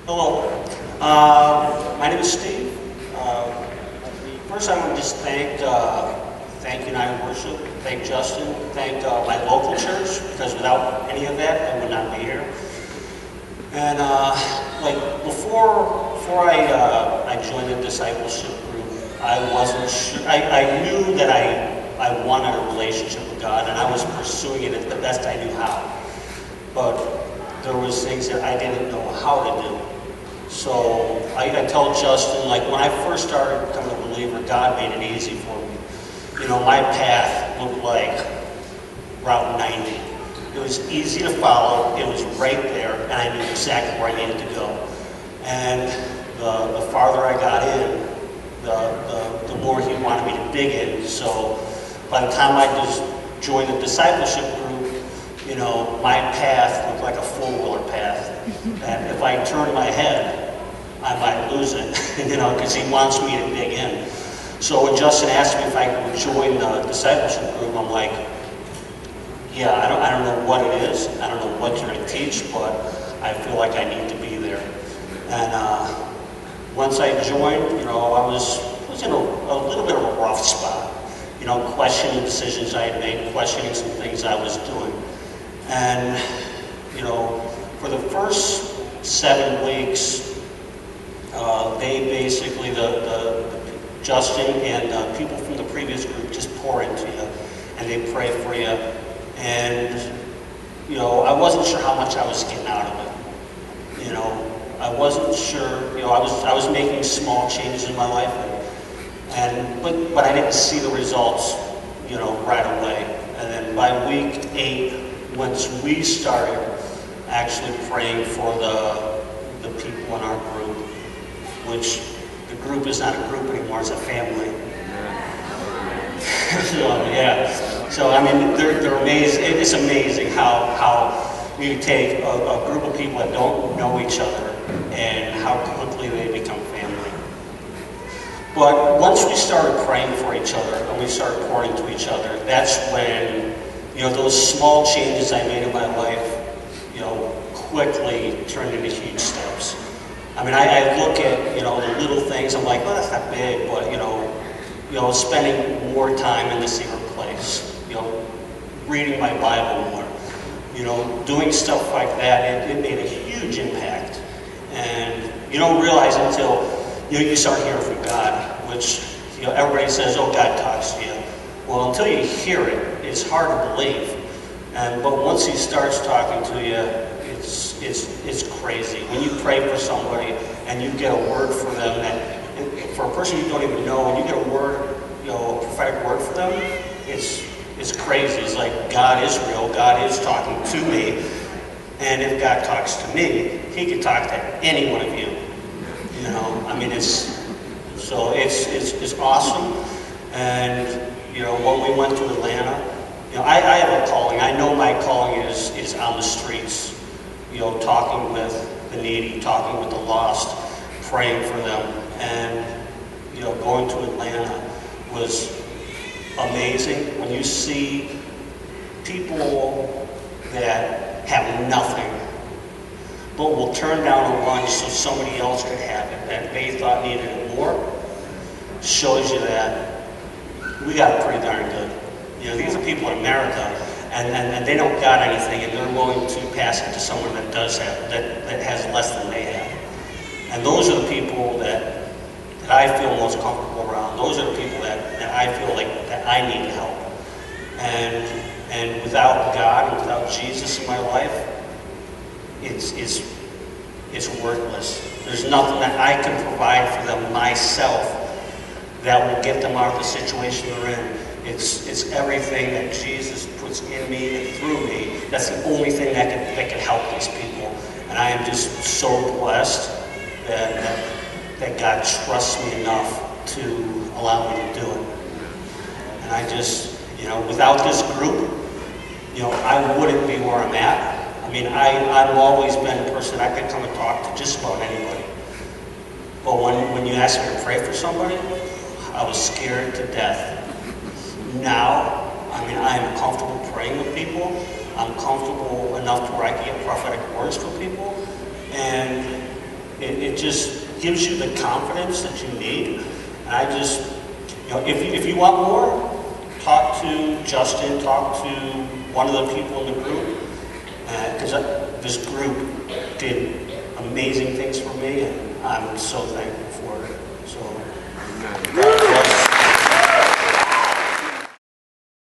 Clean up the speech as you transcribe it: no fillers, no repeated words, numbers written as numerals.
Hello, my name is Steve. First, I want to just thank United Worship, thank Justin, thank my local church, because without any of that, I would not be here. And before I joined the discipleship group, I wasn't sure. I knew that I wanted a relationship with God, and I was pursuing it the best I knew how. But there was things that I didn't know how to do. So I tell Justin, like when I first started becoming a believer, God made it easy for me. You know, my path looked like Route 90. It was easy to follow, it was right there, and I knew exactly where I needed to go. And the farther I got in, the more he wanted me to dig in. So by the time I just joined the discipleship group, you know, my path looked like a four-wheeler path. And if I turned my head, I might lose it, you know, because he wants me to dig in. So when Justin asked me if I could join the discipleship group, I'm like, yeah, I don't know what it is. I don't know what you're going to teach, but I feel like I need to be there. And once I joined, you know, I was in a little bit of a rough spot, you know, questioning decisions I had made, questioning some things I was doing. And, you know, for the first 7 weeks, they basically, Justin and people from the previous group just pour into you, and they pray for you. And, you know, I wasn't sure how much I was getting out of it. You know, I wasn't sure, you know, I was making small changes in my life, but I didn't see the results, you know, right away. And then by week 8, once we started actually praying for the people in our group, which the group is not a group anymore, it's a family. So, yeah. So, I mean, they're amazing. It's amazing how you take a group of people that don't know each other and how quickly they become family. But once we started praying for each other and we started pouring into each other, that's when, you know, those small changes I made in my life, you know, quickly turned into huge steps. I mean, I look at, you know, the little things, I'm like, well, that's not big, but, you know, spending more time in the secret place, you know, reading my Bible more, you know, doing stuff like that, it made a huge impact. And you don't realize until, you know, you start hearing from God, which, you know, everybody says, oh, God talks to you. Well, until you hear it, it's hard to believe. But once he starts talking to you, it's crazy. When you pray for somebody and you get a word for them, that for a person you don't even know, and you get a word, you know, a prophetic word for them, it's crazy. It's like God is real. God is talking to me, and if God talks to me, He can talk to any one of you. You know, I mean, it's awesome. And you know, when we went to Atlanta, you know, I have a calling. I know my calling is on the streets. You know, talking with the needy, talking with the lost, praying for them. And, you know, going to Atlanta was amazing. When you see people that have nothing, but will turn down a lunch so somebody else could have it, that they thought needed it more, shows you that we got it pretty darn good. You know, these are people in America, and they don't got anything, and they're willing to pass it to someone that does have, that has less than they have. And those are the people that I feel most comfortable around. Those are the people that I feel like that I need help. And without God and without Jesus in my life, it's worthless. There's nothing that I can provide for them myself that will get them out of the situation they're in. It's everything that Jesus puts in me and through me. That's the only thing that can help these people. And I am just so blessed that God trusts me enough to allow me to do it. And I just, you know, without this group, you know, I wouldn't be where I'm at. I mean, I've always been a person I could come and talk to just about anybody. But when you ask me to pray for somebody, I was scared to death. Now, I mean, I am comfortable praying with people. I'm comfortable enough to where I can get prophetic words from people. And it just gives you the confidence that you need. And I just, you know, if you want more, talk to Justin, talk to one of the people in the group, because this group did amazing things for me, and I'm so thankful for it. So, God bless.